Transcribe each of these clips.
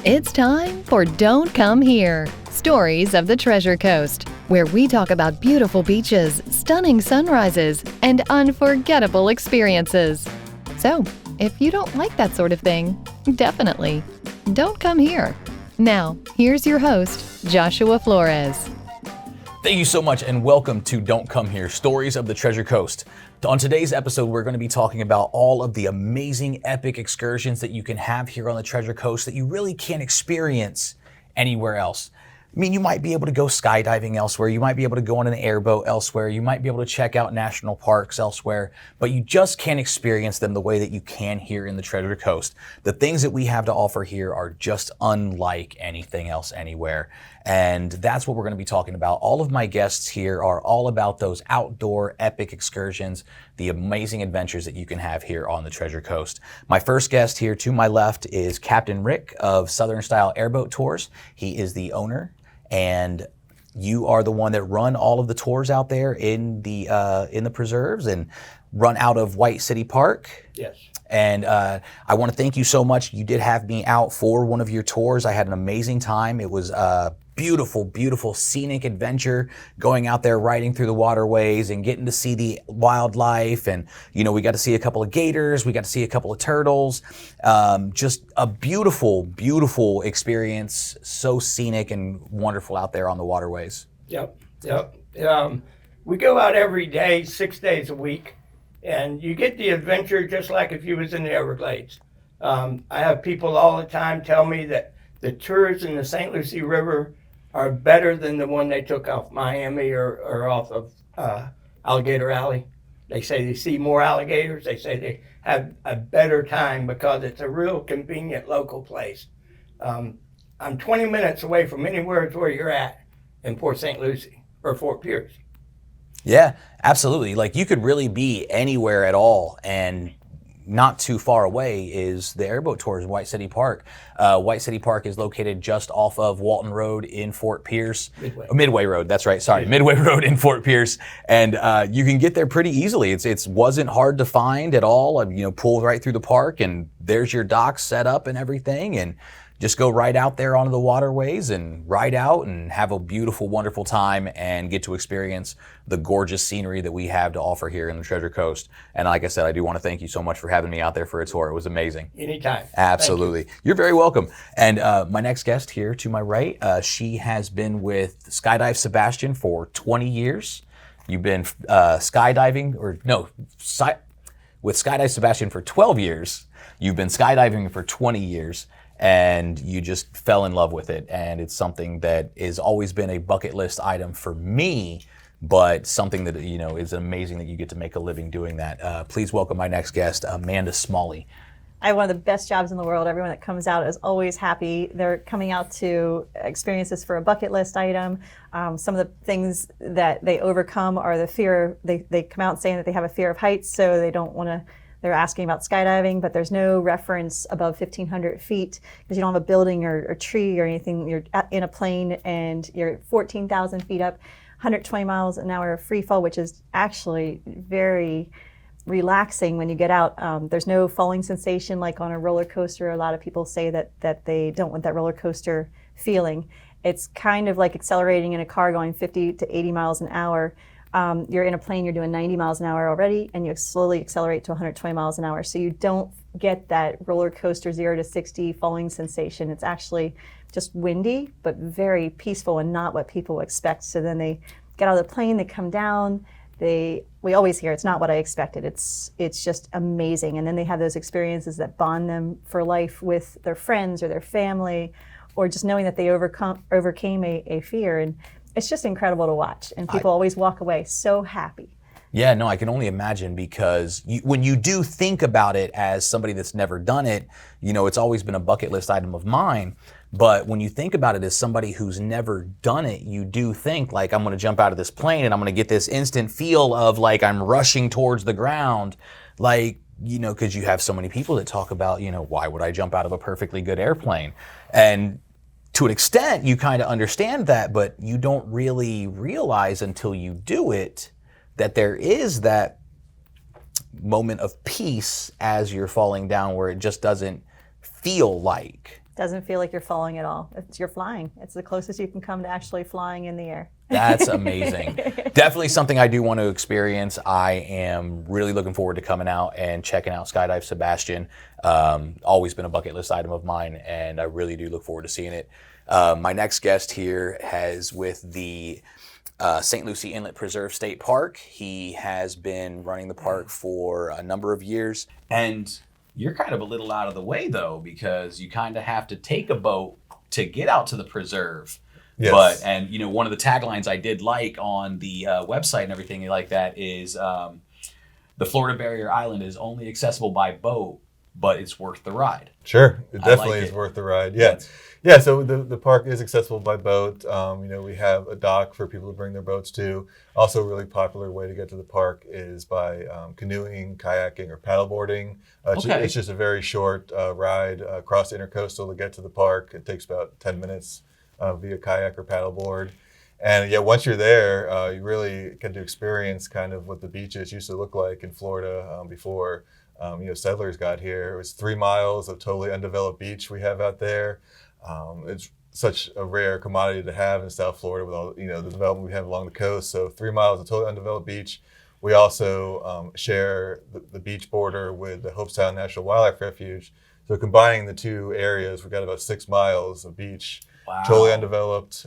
It's time for Don't Come Here, Stories of the Treasure Coast, where we talk about beautiful beaches, stunning sunrises, and unforgettable experiences. So, if you don't like that sort of thing, definitely don't come here. Now, here's your host, Joshua Flores. Thank you so much and welcome to Don't Come Here, Stories of the Treasure Coast. On today's episode, we're going to be talking about all of the amazing epic excursions that you can have here on the Treasure Coast that you really can't experience anywhere else. I mean, you might be able to go skydiving elsewhere, you might be able to go on an airboat elsewhere, you might be able to check out national parks elsewhere, but you just can't experience them the way that you can here in the Treasure Coast. The things that we have to offer here are just unlike anything else anywhere. And that's what we're going to be talking about. All of my guests here are all about those outdoor epic excursions, the amazing adventures that you can have here on the Treasure Coast. My first guest here to my left is Captain Rick of Southern Style Airboat Tours. He is the owner, and you are the one that run all of the tours out there in the preserves and run out of White City Park. Yes. And I want to thank you so much. You did have me out for one of your tours. I had an amazing time. It was beautiful, beautiful scenic adventure, going out there riding through the waterways and getting to see the wildlife. And, you know, we got to see a couple of gators, we got to see a couple of turtles. Just a beautiful, beautiful experience. So scenic and wonderful out there on the waterways. Yep. We go out every day, 6 days a week, and you get the adventure just like if you was in the Everglades. I have people all the time tell me that the tours in the St. Lucie River are better than the one they took off Miami or off of Alligator Alley. They say they see more alligators. They say they have a better time because it's a real convenient local place. I'm 20 minutes away from anywhere where you're at in Port St. Lucie or Fort Pierce. Yeah, absolutely. Like, you could really be anywhere at all, and not too far away is the airboat tours in White City Park. White City Park is located just off of Walton Road in Fort Pierce. Midway Road, that's right. Sorry, Midway Road in Fort Pierce. And you can get there pretty easily. It wasn't hard to find at all. You know, pull right through the park and there's your docks set up and everything. And just go right out there onto the waterways and ride out and have a beautiful, wonderful time and get to experience the gorgeous scenery that we have to offer here in the Treasure Coast. And like I said, I do want to thank you so much for having me out there for a tour. It was amazing. Anytime. Absolutely. You're very welcome. And my next guest here to my right, she has been with Skydive Sebastian for 20 years. You've been with Skydive Sebastian for 12 years. You've been skydiving for 20 years. And you just fell in love with it. And it's something that has always been a bucket list item for me, but something that, you know, is amazing that you get to make a living doing that. Please welcome my next guest, Amanda Smalley. I have one of the best jobs in the world. Everyone that comes out is always happy. They're coming out to experience this for a bucket list item. Some of the things that they overcome are the fear. They come out saying that they have a fear of heights, so they don't want to. They're asking about skydiving, but there's no reference above 1,500 feet because you don't have a building or tree or anything. You're in a plane and you're 14,000 feet up, 120 miles an hour free fall, which is actually very relaxing when you get out. There's no falling sensation like on a roller coaster. A lot of people say that they don't want that roller coaster feeling. It's kind of like accelerating in a car going 50 to 80 miles an hour. You're in a plane, you're doing 90 miles an hour already, and you slowly accelerate to 120 miles an hour. So you don't get that roller coaster 0 to 60 falling sensation. It's actually just windy, but very peaceful and not what people expect. So then they get out of the plane, they come down, we always hear, it's not what I expected. It's just amazing. And then they have those experiences that bond them for life with their friends or their family, or just knowing that they overcame a fear. And it's just incredible to watch, and people always walk away so happy. Yeah, no, I can only imagine, because when you do think about it as somebody that's never done it, you know, it's always been a bucket list item of mine. But when you think about it as somebody who's never done it, you do think like, I'm going to jump out of this plane and I'm going to get this instant feel of like I'm rushing towards the ground. Like, you know, because you have so many people that talk about, you know, why would I jump out of a perfectly good airplane? And to an extent, you kind of understand that, but you don't really realize until you do it that there is that moment of peace as you're falling down where it just doesn't feel like Doesn't feel like you're falling at all. You're flying. It's the closest you can come to actually flying in the air. That's amazing. Definitely something I do want to experience. I am really looking forward to coming out and checking out Skydive Sebastian. Always been a bucket list item of mine, and I really do look forward to seeing it. My next guest here has with the St. Lucie Inlet Preserve State Park. He has been running the park for a number of years, and you're kind of a little out of the way though, because you kind of have to take a boat to get out to the preserve. Yes. But, and you know, one of the taglines I did like on the website and everything like that is the Florida Barrier Island is only accessible by boat, but it's worth the ride. Sure, it definitely is worth the ride. Yeah. Yeah, so the park is accessible by boat. You know, we have a dock for people to bring their boats to. Also, a really popular way to get to the park is by canoeing, kayaking, or paddleboarding. It's just a very short ride across the Intercoastal to get to the park. It takes about 10 minutes via kayak or paddleboard. And yeah, once you're there, you really get to experience kind of what the beaches used to look like in Florida before you know, settlers got here. It was 3 miles of totally undeveloped beach we have out there. It's such a rare commodity to have in South Florida with all, you know, the development we have along the coast. So 3 miles of totally undeveloped beach. We also share the beach border with the Hopestown National Wildlife Refuge. So combining the two areas, we've got about 6 miles of beach, totally undeveloped,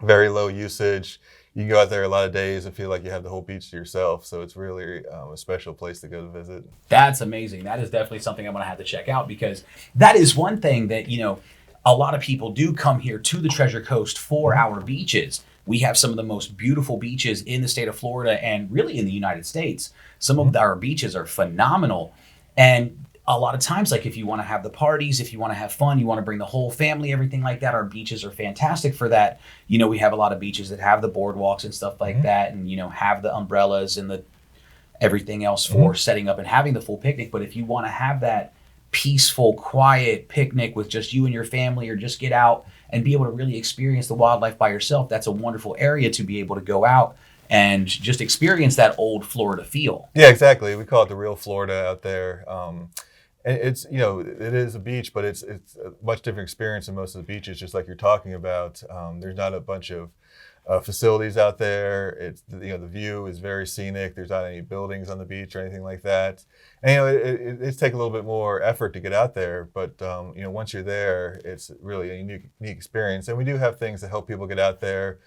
very low usage. You can go out there a lot of days and feel like you have the whole beach to yourself. So it's really a special place to go to visit. That's amazing. That is definitely something I'm going to have to check out, because that is one thing that, you know, a lot of people do come here to the Treasure Coast for our beaches. We have some of the most beautiful beaches in the state of Florida and really in the United States. Some of our beaches are phenomenal. And a lot of times, like if you want to have the parties, if you want to have fun, you want to bring the whole family, everything like that, our beaches are fantastic for that. You know, we have a lot of beaches that have the boardwalks and stuff like that, and, you know, have the umbrellas and the everything else for setting up and having the full picnic. But if you want to have that peaceful, quiet picnic with just you and your family, or just get out and be able to really experience the wildlife by yourself, that's a wonderful area to be able to go out and just experience that old Florida feel. Yeah, exactly. We call it the real Florida out there. It's, you know, it is a beach, but it's a much different experience than most of the beaches, just like you're talking about. There's not a bunch of facilities out there. It's, you know, the view is very scenic. There's not any buildings on the beach or anything like that. And, you know, it's take a little bit more effort to get out there, but, you know, once you're there, it's really a unique experience. And we do have things to help people get out there.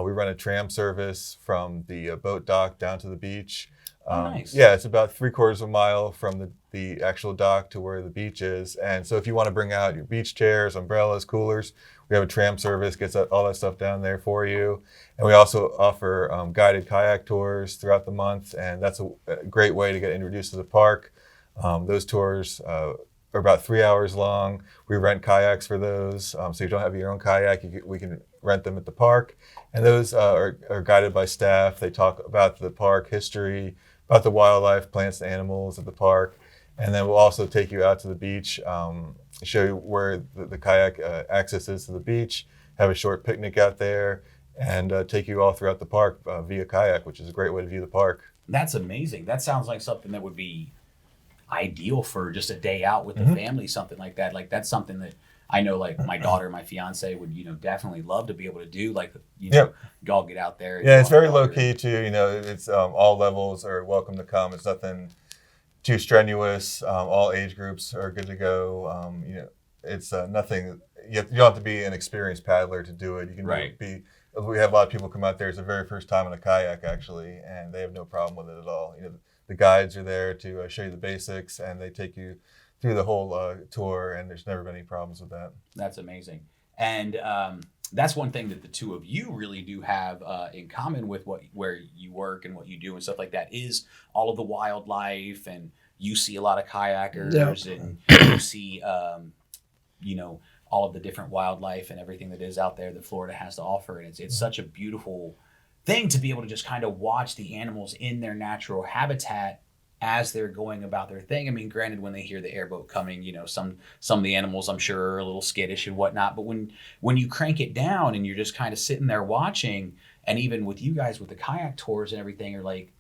We run a tram service from the boat dock down to the beach. Nice. Yeah, it's about 3/4 of a mile from the actual dock to where the beach is. And so if you want to bring out your beach chairs, umbrellas, coolers, we have a tram service, gets all that stuff down there for you. And we also offer guided kayak tours throughout the month, and that's a great way to get introduced to the park. Those tours are about 3 hours long. We rent kayaks for those, so you don't have your own kayak, we can rent them at the park. And those are guided by staff. They talk about the park history, about the wildlife, plants, and animals at the park. And then we'll also take you out to the beach, show you where the kayak access is to the beach, have a short picnic out there, and take you all throughout the park via kayak, which is a great way to view the park. That's amazing. That sounds like something that would be ideal for just a day out with the family, something like that. Like that's something that I know, like my daughter, my fiance would, you know, definitely love to be able to do. Like, you know, y'all get out there. Yeah, it's very low key too. You know, it's all levels are welcome to come. It's nothing too strenuous. All age groups are good to go. You know, it's nothing. You don't have to be an experienced paddler to do it. You can be. We have a lot of people come out there. It's their very first time in a kayak, actually, and they have no problem with it at all. You know, the guides are there to show you the basics, and they take you through the whole tour, and there's never been any problems with that. That's amazing. And that's one thing that the two of you really do have in common with where you work and what you do and stuff like that is all of the wildlife, and you see a lot of kayakers and you see, you know, all of the different wildlife and everything that is out there that Florida has to offer. And it's such a beautiful thing to be able to just kind of watch the animals in their natural habitat as they're going about their thing. I mean, granted, when they hear the airboat coming, you know, some of the animals I'm sure are a little skittish and whatnot, but when you crank it down and you're just kind of sitting there watching, and even with you guys with the kayak tours and everything, or like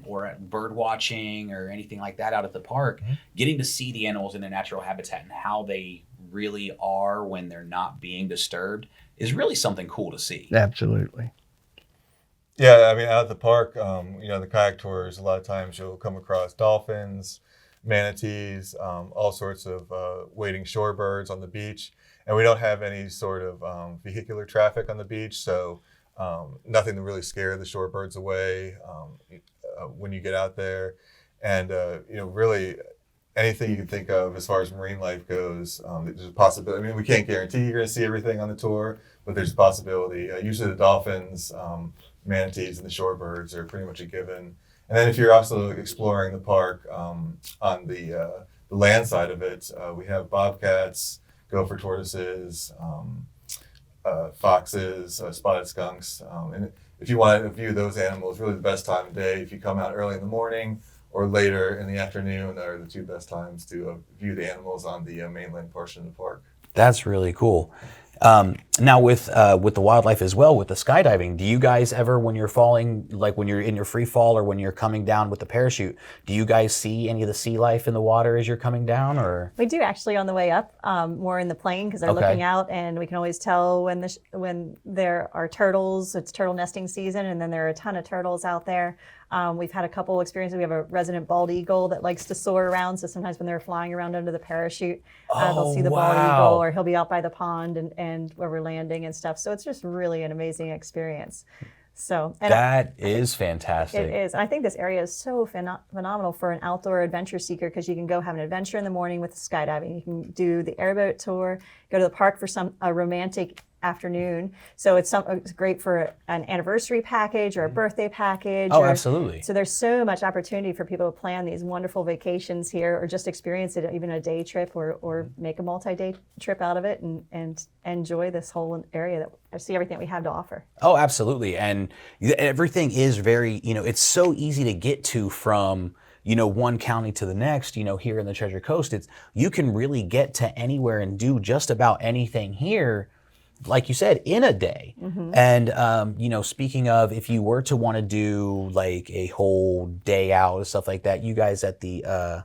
or at bird watching or anything like that out at the park, getting to see the animals in their natural habitat and how they really are when they're not being disturbed is really something cool to see. Absolutely. Yeah, I mean, out at the park, the kayak tours, a lot of times you'll come across dolphins, manatees, all sorts of wading shorebirds on the beach. And we don't have any sort of vehicular traffic on the beach, so nothing to really scare the shorebirds away when you get out there. And, really anything you can think of as far as marine life goes, there's a possibility. I mean, we can't guarantee you're going to see everything on the tour, but there's a possibility. Usually the dolphins, manatees, and the shorebirds are pretty much a given. And then if you're also exploring the park on the land side of it, we have bobcats, gopher tortoises, foxes, spotted skunks. And if you want to view those animals, really the best time of day, if you come out early in the morning or later in the afternoon, are the two best times to view the animals on the mainland portion of the park. That's really cool. Now with the wildlife as well, with the skydiving, do you guys ever, when you're falling, like when you're in your free fall or when you're coming down with the parachute, do you guys see any of the sea life in the water as you're coming down? Or We do actually on the way up, more in the plane because they're Okay. looking out, and we can always tell when there are turtles. It's turtle nesting season, and then there are a ton of turtles out there. We've had a couple experiences. We have a resident bald eagle that likes to soar around, so sometimes when they're flying around under the parachute, they'll see the bald wow. eagle, or he'll be out by the pond and where we're landing and stuff. So it's just really an amazing experience. So and that is fantastic. it is. And I think this area is so phenomenal for an outdoor adventure seeker because you can go have an adventure in the morning with skydiving. You can do the airboat tour, go to the park for a romantic afternoon. So it's great for an anniversary package or a birthday package. Oh, absolutely. So there's so much opportunity for people to plan these wonderful vacations here or just experience it, even a day trip or make a multi-day trip out of it and enjoy this whole area that see everything that we have to offer. Oh, absolutely. And everything is very, it's so easy to get to from, one county to the next, here in the Treasure Coast. You can really get to anywhere and do just about anything here, like you said, in a day. Mm-hmm. And, speaking of, if you were to want to do like a whole day out and stuff like that, you guys at the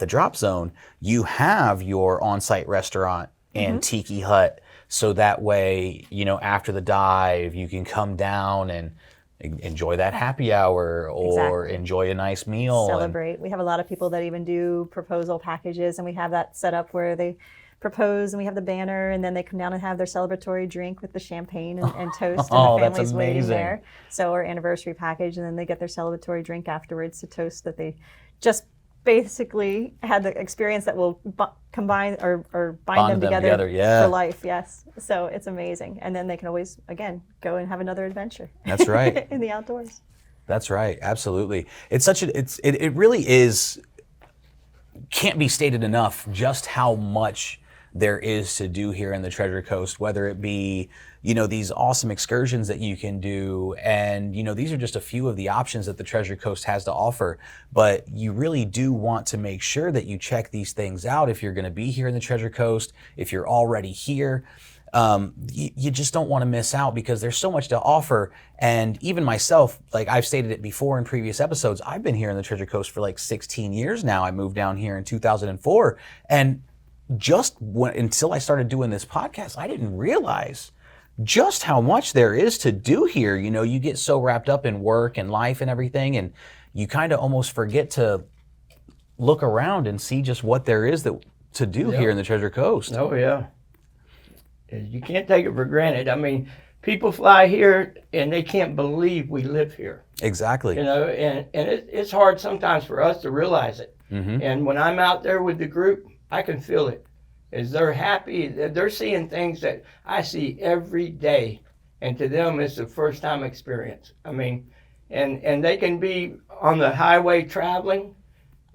Drop Zone, you have your on-site restaurant and tiki hut. So that way, after the dive, you can come down and enjoy that happy hour or enjoy a nice meal. Celebrate. We have a lot of people that even do proposal packages, and we have that set up where they propose and we have the banner, and then they come down and have their celebratory drink with the champagne and toast, and the that's family's waiting amazing. there. So our anniversary package, and then they get their celebratory drink afterwards to toast that they just basically had the experience that will combine or bind them together yeah. for life. Yes. So it's amazing. And then they can always, again, go and have another adventure. That's right. in the outdoors. That's right. Absolutely. It really is, can't be stated enough just how much there is to do here in the Treasure Coast, whether it be, these awesome excursions that you can do. And, these are just a few of the options that the Treasure Coast has to offer. But you really do want to make sure that you check these things out if you're going to be here in the Treasure Coast, if you're already here. You just don't want to miss out because there's so much to offer. And even myself, like I've stated it before in previous episodes, I've been here in the Treasure Coast for like 16 years now. I moved down here in 2004. And until I started doing this podcast, I didn't realize just how much there is to do here. You get so wrapped up in work and life and everything, and you kind of almost forget to look around and see just what there is to do here in the Treasure Coast. Oh, yeah. You can't take it for granted. I mean, people fly here and they can't believe we live here. Exactly. And it's hard sometimes for us to realize it. Mm-hmm. And when I'm out there with the group, I can feel it. Is they're happy, they're seeing things that I see every day. And to them, it's a first time experience. I mean, and they can be on the highway traveling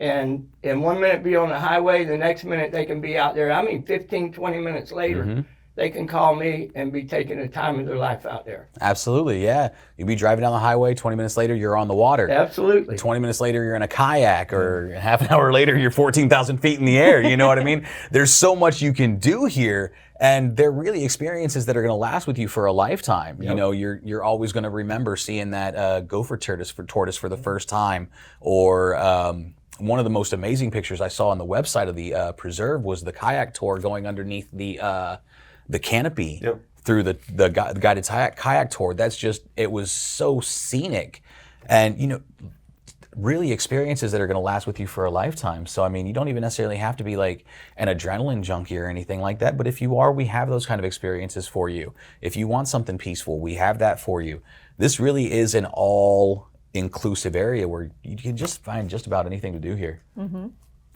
and in 1 minute be on the highway, the next minute they can be out there. 15, 20 minutes later, they can call me and be taking the time of their life out there. Absolutely, yeah. You'd be driving down the highway, 20 minutes later, you're on the water. Absolutely. 20 minutes later, you're in a kayak, or half an hour later, you're 14,000 feet in the air. You know what I mean? There's so much you can do here, and they're really experiences that are going to last with you for a lifetime. Yep. You're always going to remember seeing that gopher tortoise for the first time, or one of the most amazing pictures I saw on the website of the preserve was the kayak tour going underneath the canopy through the guided kayak tour. That's just, it was so scenic, and you know, really experiences that are going to last with you for a lifetime. So I mean, you don't even necessarily have to be like an adrenaline junkie or anything like that, but if you are, we have those kind of experiences for you. If you want something peaceful, we have that for you. This really is an all-inclusive area where you can just find just about anything to do here.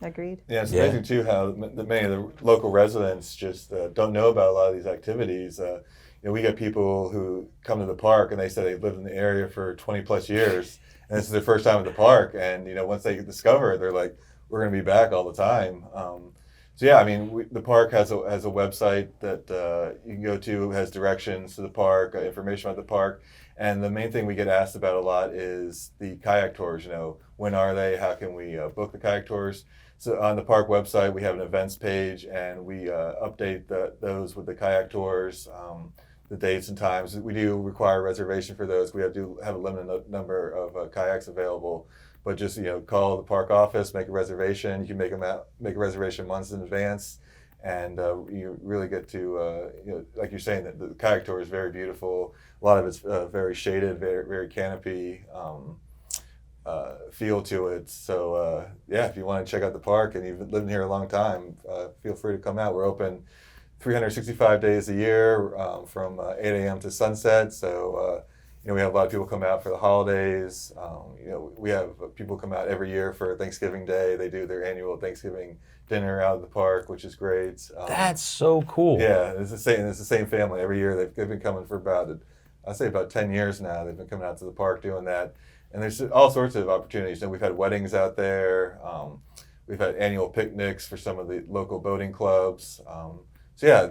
Agreed. Yeah, it's amazing too how many of the local residents just don't know about a lot of these activities. You know, we get people who come to the park and they say they've lived in the area for 20 plus years, and this is their first time at the park. And you know, once they discover it, they're like, "We're going to be back all the time." So yeah, I mean, the park has a website that you can go to, has directions to the park, information about the park. And the main thing we get asked about a lot is the kayak tours. You know, when are they? How can we book the kayak tours? So on the park website, we have an events page, and we update those with the kayak tours, the dates and times. We do require a reservation for those. We have a limited number of kayaks available, but just call the park office, make a reservation. You can make a reservation months in advance, and you really get to like you're saying, that the kayak tour is very beautiful. A lot of it's very shaded, very canopy feel to it. So yeah, if you want to check out the park and you've lived here a long time, feel free to come out. We're open 365 days a year from 8 a.m. to sunset. So we have a lot of people come out for the holidays. We have people come out every year for Thanksgiving Day. They do their annual Thanksgiving dinner out of the park, which is great. That's so cool. Yeah, it's the same family every year. They've been coming for about 10 years now. They've been coming out to the park doing that. And there's all sorts of opportunities. And we've had weddings out there. We've had annual picnics for some of the local boating clubs. So yeah,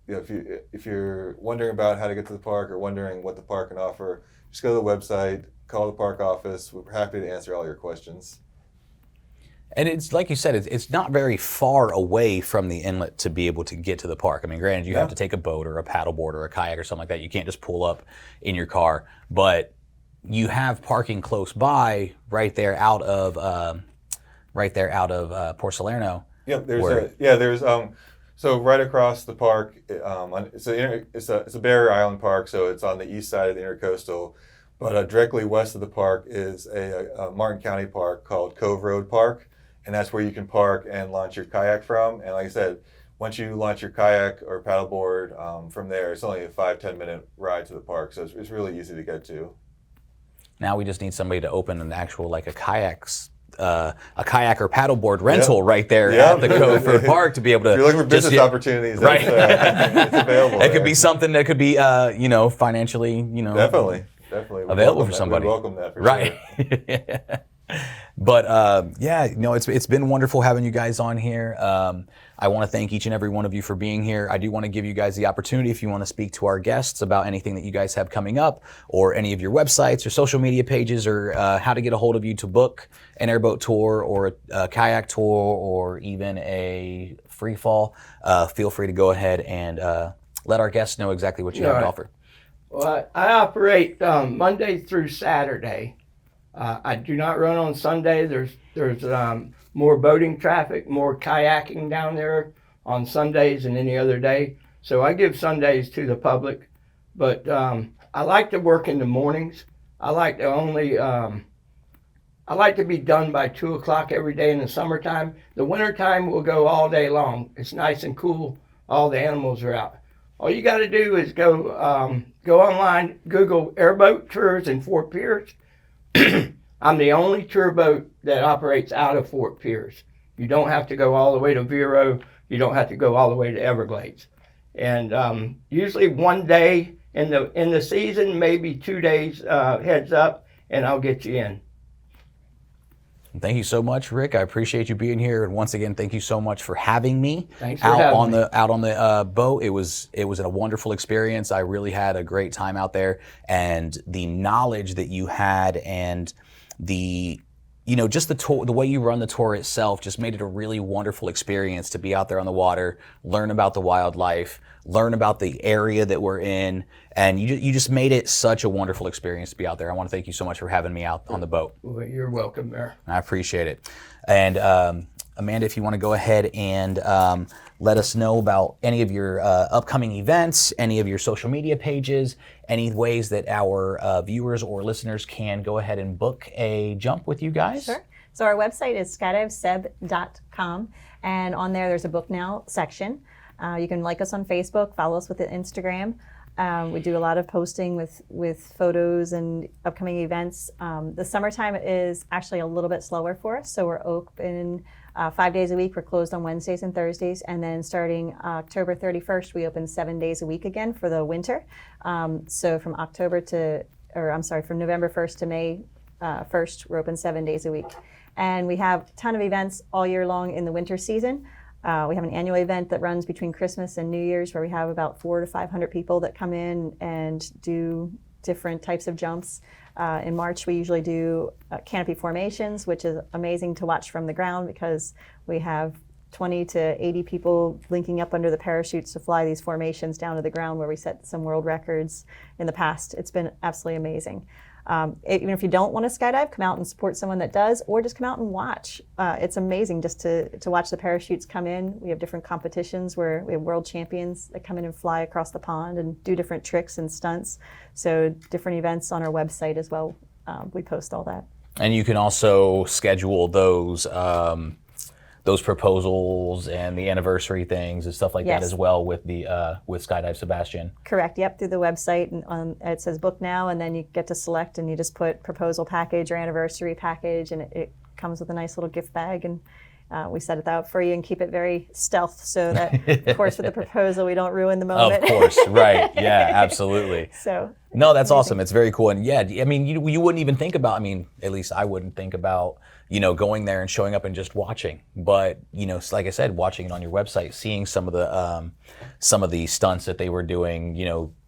if you're wondering about how to get to the park or wondering what the park can offer, just go to the website, call the park office. We're happy to answer all your questions. And it's like you said, it's not very far away from the inlet to be able to get to the park. I mean, granted, you have to take a boat or a paddleboard or a kayak or something like that. You can't just pull up in your car, but you have parking close by right there out of Port Salerno. There's so right across the park. It's a barrier island park, so it's on the east side of the Intercoastal. But directly west of the park is a Martin County park called Cove Road Park, and that's where you can park and launch your kayak from. And like I said, once you launch your kayak or paddleboard from there, it's only a 5-10 minute ride to the park, so it's really easy to get to. Now we just need somebody to open an actual a kayak or paddleboard rental right there at the Cove Road Park to be able to. If you're looking for business opportunities, right? It's available. It could be something that could be financially definitely available for somebody. We welcome that for sure. But it's been wonderful having you guys on here. I want to thank each and every one of you for being here. I do want to give you guys the opportunity, if you want to speak to our guests about anything that you guys have coming up, or any of your websites or social media pages, or how to get a hold of you to book an airboat tour or a kayak tour or even a free fall. Feel free to go ahead and let our guests know exactly what you have to offer. Well, I operate Monday through Saturday. I do not run on Sunday. There's more boating traffic, more kayaking down there on Sundays than any other day. So I give Sundays to the public. But I like to work in the mornings. I like to be done by 2 o'clock every day in the summertime. The wintertime will go all day long. It's nice and cool. All the animals are out. All you got to do is go online, Google airboat tours in Fort Pierce. I'm the only tour boat that operates out of Fort Pierce. You don't have to go all the way to Vero. You don't have to go all the way to Everglades. And usually one day in the season, maybe 2 days heads up, and I'll get you in. Thank you so much, Rick. I appreciate you being here, and once again, thank you so much for having me out on the boat. It was a wonderful experience. I really had a great time out there, and the knowledge that you had and the just the way you run the tour itself just made it a really wonderful experience to be out there on the water, learn about the wildlife, learn about the area that we're in, and you just made it such a wonderful experience to be out there. I want to thank you so much for having me out on the boat. Well, you're welcome, Mayor. I appreciate it. And Amanda, if you want to go ahead and let us know about any of your upcoming events, any of your social media pages, any ways that our viewers or listeners can go ahead and book a jump with you guys. Sure. So our website is skydiveseb.com, and on there's a book now section. You can like us on Facebook, follow us with the Instagram. We do a lot of posting with photos and upcoming events. The summertime is actually a little bit slower for us, so we're open 5 days a week. We're closed on Wednesdays and Thursdays, and then starting October 31st, we open 7 days a week again for the winter. So from November 1st to May 1st, we're open 7 days a week. And we have a ton of events all year long in the winter season. We have an annual event that runs between Christmas and New Year's where we have about 400 to 500 people that come in and do different types of jumps. In March, we usually do canopy formations, which is amazing to watch from the ground because we have 20 to 80 people linking up under the parachutes to fly these formations down to the ground where we set some world records in the past. It's been absolutely amazing. Even if you don't want to skydive, come out and support someone that does, or just come out and watch. It's amazing just to watch the parachutes come in. We have different competitions where we have world champions that come in and fly across the pond and do different tricks and stunts. So different events on our website as well. We post all that. And you can also schedule those proposals and the anniversary things and stuff like that as well with with Skydive Sebastian. Correct. Yep. Through the website, and it says book now, and then you get to select, and you just put proposal package or anniversary package, and it comes with a nice little gift bag, and we set it out for you and keep it very stealth so that, of course, with the proposal, we don't ruin the moment. Of course, right? Yeah, absolutely. So. No, that's awesome. It's very cool, and yeah, I mean, you wouldn't even think about. I mean, at least I wouldn't think about. Going there and showing up and just watching. But, like I said, watching it on your website, seeing some of the stunts that they were doing,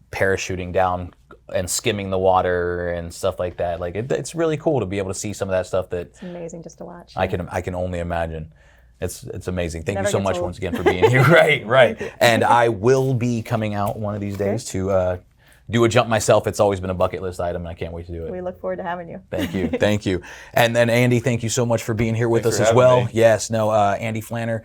parachuting down and skimming the water and stuff like that. Like it's really cool to be able to see some of that stuff that it's amazing just to watch. I can only imagine. It's amazing. Thank you so much old. once again for being here. Right. And I will be coming out one of these days to do a jump myself. It's always been a bucket list item, and I can't wait to do it. We look forward to having you. Thank you. And then Andy, thank you so much for being here with us as well. Yes, Andy Flanner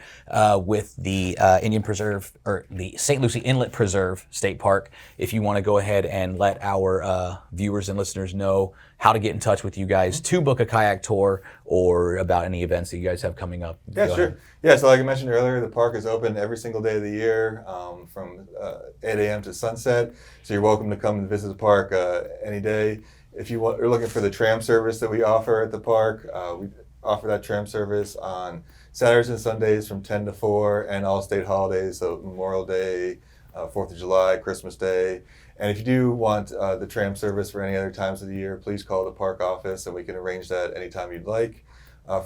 with the Indian Preserve, or the St. Lucie Inlet Preserve State Park. If you want to go ahead and let our viewers and listeners know how to get in touch with you guys to book a kayak tour or about any events that you guys have coming up. Yeah, sure. Ahead. Yeah, so like I mentioned earlier, the park is open every single day of the year from 8 a.m. to sunset. So you're welcome to come and visit the park any day. If you're looking for the tram service that we offer at the park, we offer that tram service on Saturdays and Sundays from 10 to 4 and all state holidays, so Memorial Day, 4th of July, Christmas Day. And if you do want the tram service for any other times of the year, please call the park office and we can arrange that anytime you'd like.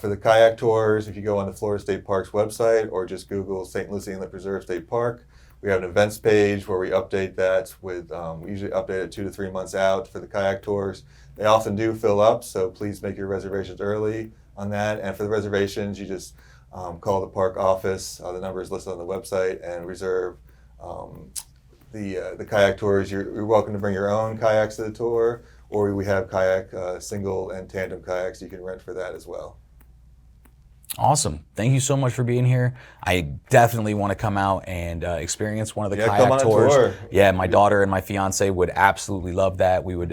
For the kayak tours, if you go on the Florida State Parks website or just Google St. Lucie Inlet Preserve State Park, we have an events page where we update that with, we usually update it 2 to 3 months out for the kayak tours. They often do fill up, so please make your reservations early on that. And for the reservations, you just call the park office. The number is listed on the website, and reserve the kayak tours. You're welcome to bring your own kayaks to the tour, or we have kayak single and tandem kayaks you can rent for that as well. Awesome. Thank you so much for being here. I definitely want to come out and experience one of the kayak tours. Tour. Yeah, my daughter and my fiance would absolutely love that. We would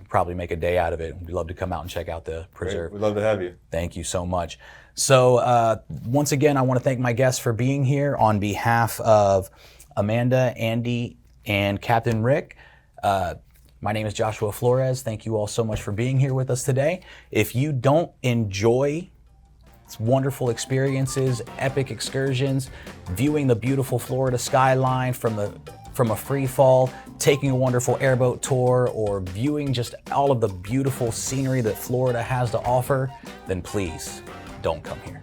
probably make a day out of it. We'd love to come out and check out the preserve. Great. We'd love to have you. Thank you so much. So once again, I want to thank my guests for being here on behalf of Amanda, Andy, and Captain Rick. My name is Joshua Flores. Thank you all so much for being here with us today. If you don't enjoy wonderful experiences, epic excursions, viewing the beautiful Florida skyline from a free fall, taking a wonderful airboat tour, or viewing just all of the beautiful scenery that Florida has to offer, then please don't come here.